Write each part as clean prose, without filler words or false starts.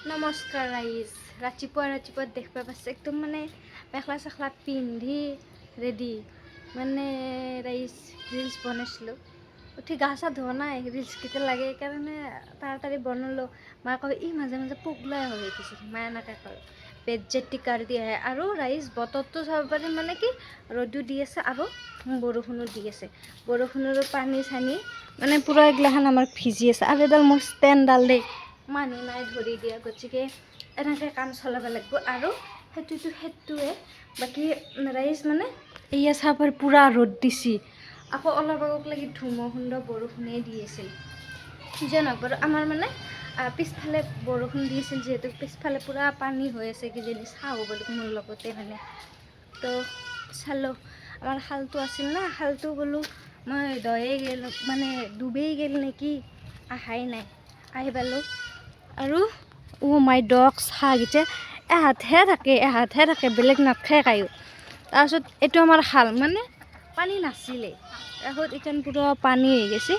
নমস্কাৰ ৰাইজ, ৰাতিপুৱা দেখিব পাইছে একদম মানে মেখেলা চেখেলা পিন্ধি ৰেডি মানে ৰাইজ ৰিলছ বনাইছিলোঁ। উঠি গা চা ধোৱা নাই, ৰিলছকেইটা লাগে সেইকাৰণে তাড়াতাড়ি বনালোঁ। মায়ে কয় ই মাজে মাজে পগলাই হৈ উঠিছে, মায়ে এনেকৈ কয় বেজ্জেতি কাৰ দি আহে। আৰু ৰাইজ বতৰটো চাব পাৰি মানে কি ৰ'দো দি আছে আৰু বৰষুণো দি আছে। বৰষুণৰো পানী চানী মানে পূৰা এইগিলাখান আমাৰ ভিজি আছে। আৰু এডাল মোৰ ষ্টেণ্ডডাল দেই মানুহ নাই ধৰি দিয়া, গতিকে এনেকৈ কাম চলাব লাগিব। আৰু সেইটোৱে বাকী ৰাইজ মানে এয়া চাবৰ পূৰা ৰ'দ দিছি, আকৌ অলপ আগত লাগি ধুমুহুণ্ড বৰষুণে দি আছিল। যে নহওক বাৰু আমাৰ মানে পিছফালে বৰষুণ দি আছিল, যিহেতু পিছফালে পূৰা পানী হৈ আছে। কিজানি চাহ হ'ব বুলি মোৰ লগতে মানে তো চালোঁ আমাৰ শালটো আছিল না, শালটো বোলো মই দয়ে গেল মানে ডুবেই গেল নেকি, আহাই নাই। আহি পালোঁ আৰু মাই ডগ চাহকেইটা এহাতহে থাকে বেলেগ নাথাকে কায়ো। তাৰপিছত এইটো আমাৰ শাল মানে পানী নাছিলে, তাৰপিছত এতিয়া পূৰা পানী হৈ গৈছে।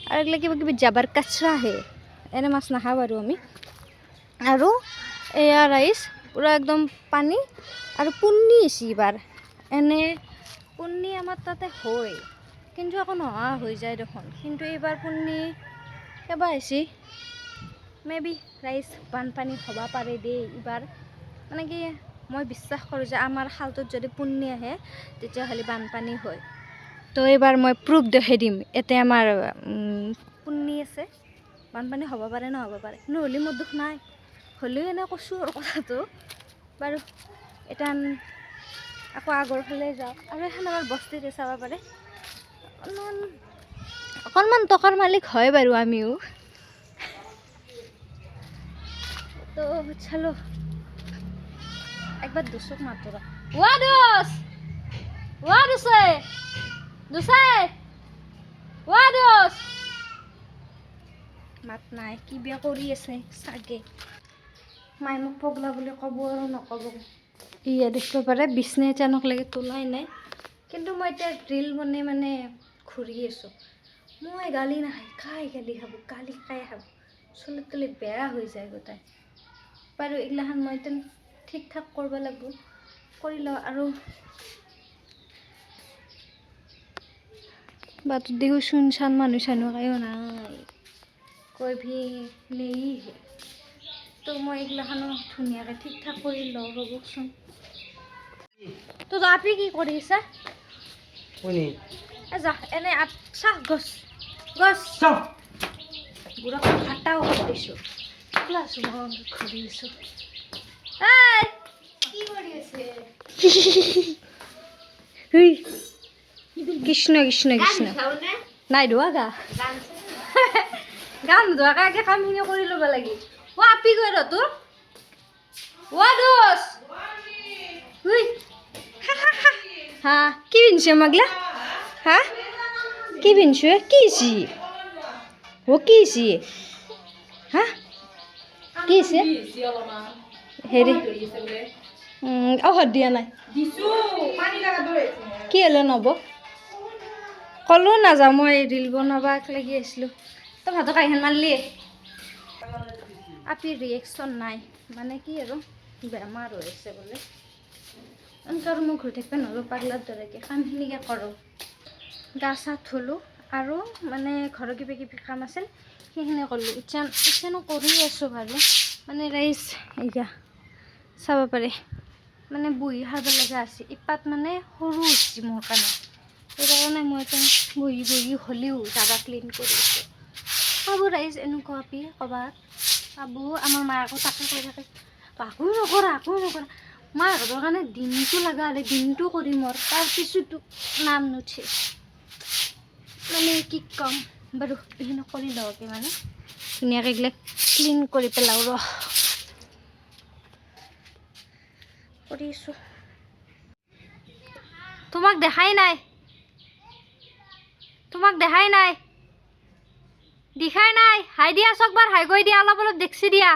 আৰু এইগিলা কিবা কিবি জাবৰ কাচৰা আহে, এনে মাছ নাখাওঁ আৰু আমি। আৰু এয়া ৰাইজ পূৰা একদম পানী আৰু পুন্নি হৈছে এইবাৰ। এনে পুন্নি আমাৰ তাতে হয়, কিন্তু আকৌ নোহোৱা হৈ যায় দেখোন। কিন্তু এইবাৰ পুন্নি কেবা হৈছে মে বি ৰাইজ বানপানী হ'ব পাৰে দেই এইবাৰ। মানে কি মই বিশ্বাস কৰোঁ যে আমাৰ খালটোত যদি পুন্নি আহে তেতিয়াহ'লে বানপানী হয়। তো এইবাৰ মই প্ৰুফ দেখাই দিম, এতিয়া আমাৰ পুন্নি আছে, বানপানী হ'ব পাৰে নহ'ব পাৰে। নহ'লে মোৰ দুখ নাই, হ'লেও এনে কৈছোঁ আৰু কথাটো বাৰু। এতিয়া আকৌ আগৰ ফালে যাওঁ আৰু এখন আমাৰ বস্তিতে চাব পাৰে। অকণমান টকাৰ মালিক হয় বাৰু আমিও। তো চলো একবাৰ দুসক মাত্ৰ মাত নাই, কি বিয়া কৰি আছে চাগে। মায়ে মোক পগলা বুলি ক'ব আৰু নক'ব। ইয়া দেখিব পাৰে বিচনাই চানক লাগে তোলাই নাই, কিন্তু মই এতিয়া ৰিল বনাই মানে ঘূৰি আছোঁ। মই গালি নাখায় গালি খাব, গালি খাই খাব, চুলি তুলি বেয়া হৈ যায় গোটাই বাৰু। এইগিলাখান মই এতিয়া ঠিক ঠাক কৰিব লাগিব, কৰি লওঁ। আৰু বাটত দেখো চুনচান মানুহ চানুহ কায়ো নাই, কৈ ভি নেই হে। তো মই এইগিলাখানো ধুনীয়াকৈ ঠিক ঠাক কৰি লওঁ ৰ'বচোন। তো আপি কি কৰি আছা? যা এনে চাহ গছ বুঢ়া ভাটাও কৰি দিছোঁ, প্লাছ মই ঘূৰি আছোঁ। কি কৰি আছে? কৃষ্ণ কৃষ্ণ কৃষ্ণ নাই ধোৱা গা গা নোধোৱাকৈ আগে কামখিনি কৰি ল'ব লাগে। আপি গৈ ৰ তোৰ দোষ হা কি পিন্ধিছে মাগলা? হা কি পিন্ধিছো? কি হৈছে কি হৈছে? হা কি হৈছে? হেৰি ঔষধ দিয়া নাই কি হ'লে নব ক'লো নাযাওঁ। মই ৰিল বনাব লাগি আছিলোঁ। তই ভাতক কাঁহীখন মাৰিলি? আপি ৰিয়েকশ্যন নাই, মানে কি আৰু বেমাৰ হৈ আছে বোলে। এনেকৈ আৰু মই ঘূৰি থাকিব নোৱাৰোঁ, পাগলাৰ দৰেকৈ কামখিনিকে কৰোঁ। গা চা ধুলোঁ আৰু মানে ঘৰৰ কিবা কিবি কাম আছিল সেইখিনি কৰিলোঁ। ইচ্ছানো কৰি আছোঁ বাৰু, মানে ৰাইজ এয়া চাব পাৰে মানে বহি খাব লগা আছে। ইপাত মানে সৰু হৈছে মোৰ কাৰণে, সেইকাৰণে মই এতিয়া বহি হ'লেও জাগা ক্লিন কৰি আছোঁ। পাব ৰাইজ এনেকুৱা আপি ক'বাত পাব। আমাৰ মায়ে আকৌ তাকে কৈ থাকে একো নকৰা মাহঁতৰ কাৰণে দিনটো লগা হ'লে দিনটো কৰি মোৰ, তাৰপিছতো নাম নুঠে। মানে কি ক'ম বাৰু, এইখিনি কৰি লওঁকে মানে ধুনীয়াকৈ এইগিলা ক্লিন কৰি পেলাওঁ কৰি আছোঁ। তোমাক দেখাই নাই দিখাই নাই। হাই দিয়া চকবাৰ হাই গৈ দিয়া, অলপ দেখছি দিয়া।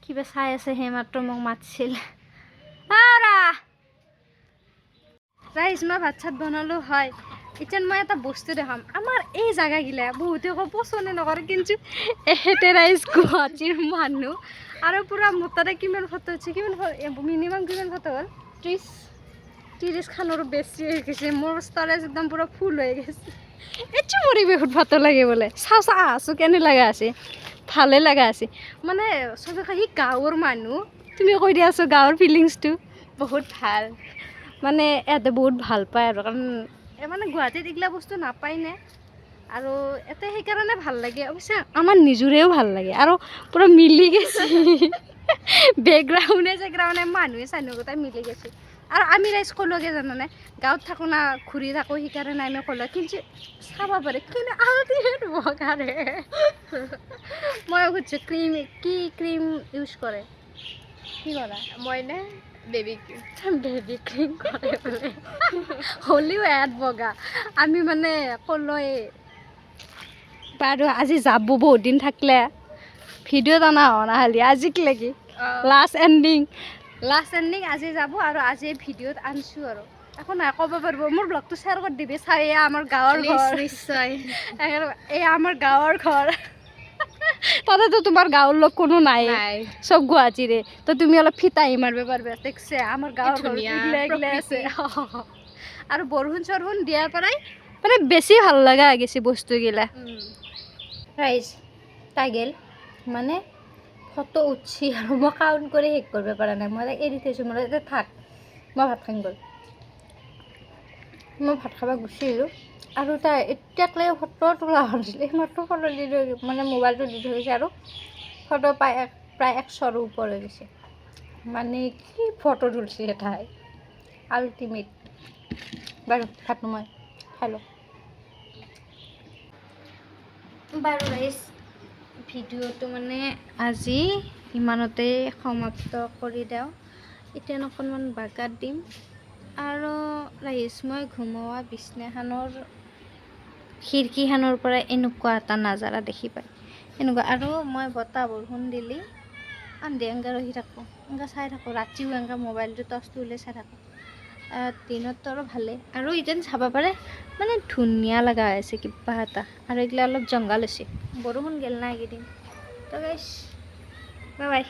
কিবা চাই আছে, সেই মাত্ৰ মোক মাতছিল। ৰাইজ মই ভাত চাত বনালোঁ হয়, এতিয়া মই এটা বস্তু দেখাম আমাৰ এই জাগাগিলা বহুতে পচন্দে নকৰে কিন্তু এহেঁতে ৰাইজ গুৱাহাটীৰ মানুহ আৰু পূৰা মোৰ তাতে কিমান ফটো হৈছে কিমান মিনিমাম কিমান ফটো হ'ল 30খানৰো বেছি হৈ গৈছে মোৰ ষ্টৰেজ একদম পূৰা ফুল হৈ গৈছে এইটো পৰিৱেশত ফটো লাগে বোলে চাওঁ আছোঁ কেনে লগা আছে ভালে লগা আছে মানে চবে কয় সি গাঁৱৰ মানুহ তুমি কৈ দিয়াছো গাঁৱৰ ফিলিংছটো বহুত ভাল মানে ইয়াতে বহুত ভাল পায় আৰু কাৰণ মানে গুৱাহাটীত এইগিলা বস্তু নাপায় নে আৰু ইয়াতে সেইকাৰণে ভাল লাগে অৱশ্যে আমাৰ নিজৰেও ভাল লাগে আৰু পূৰা মিলি গৈছে বেকগ্ৰাউণ্ডে মানুহে চানুহ গোটাই মিলি গৈছে আৰু আমি ৰাইজ ক'লোগে জানানে গাঁৱত থাকোঁ না ঘূৰি থাকোঁ সেইকাৰণে আমি ক'লো কিন্তু চাব পাৰে কিন্তু আলটিমেট বগাৰে মই সুধিছোঁ কি ক্ৰীম ইউজ কৰে কি কৰা মইনে বেবী ক্ৰীম কৰে বোলে হ'লেও ইয়াত বগা আমি মানে ক'লোৱে বাৰু আজি যাব বহুত দিন থাকিলে ভিডিঅ' টানা হোৱা নাহালি আজিক লাগি লাষ্ট এণ্ডিং আজি যাব আৰু আজি ভিডিঅ'ত আনিছোঁ আৰু একো নাই ক'ব পাৰিব মোৰ ব্লগটো শ্বেয়াৰ কৰি দিবি চাই আমাৰ গাঁৱৰ ঘৰ নিশ্চয় এই আমাৰ গাঁৱৰ ঘৰ তাতেতো তোমাৰ গাঁৱৰ লোক কোনো নাই চব গুৱাহাটীৰে তো তুমি অলপ ফিতাহি মাৰিব পাৰিবা দেখছে আমাৰ গাঁৱৰ ঘৰ এগিলা আছে আৰু বৰষুণ চৰষুণ দিয়াৰ পৰাই মানে বেছি ভাল লগা হৈ গৈছে বস্তুগিলা ৰাইজ তাই গেল মানে ফটো উঠছি আৰু মই কাউণ্ট কৰি শেষ কৰিব পৰা নাই মই তাক এৰি থৈছোঁ মই এতিয়া থাক মই ভাত খাই গ'ল মই ভাত খাব গুচি আহিলোঁ আৰু তাই এতিয়াকলৈ ফটো তোলা হৈছিল এইমাত্ৰ ফটো দি থৈ মানে মোবাইলটো দি থৈছে আৰু ফটো প্ৰায় 100ৰ ওপৰ হৈ গৈছে মানে কি ফটো তুলিছে তাই আল্টিমেট বাৰু ভাতটো মই খাই লওঁ বাৰু ৰাইজ ভিডিঅ'টো মানে আজি ইমানতে সমাপ্ত কৰি দিওঁ এতিয়া অকণমান বাগৰ দিম আৰু ৰাইজ মই ঘুমোৱা বিছনাখনৰ খিৰিকীখনৰ পৰা এনেকুৱা এটা নাজাৰা দেখি পায় এনেকুৱা আৰু মই বতাহ বৰষুণ দিলে আন্ধি এংগা ৰহি থাকোঁ এংগা চাই থাকোঁ ৰাতিও এংগা মোবাইলটো টৰ্চটো ওলাই চাই থাকোঁ দিনততো আৰু ভালেই আৰু এতিয়া চাব পাৰে মানে ধুনীয়া লগা হৈছে কিবা এটা আৰু এইগিলা অলপ জংঘল হৈছে বৰষুণ গেল না এইকেইদিন তো গাইছ বাই বাই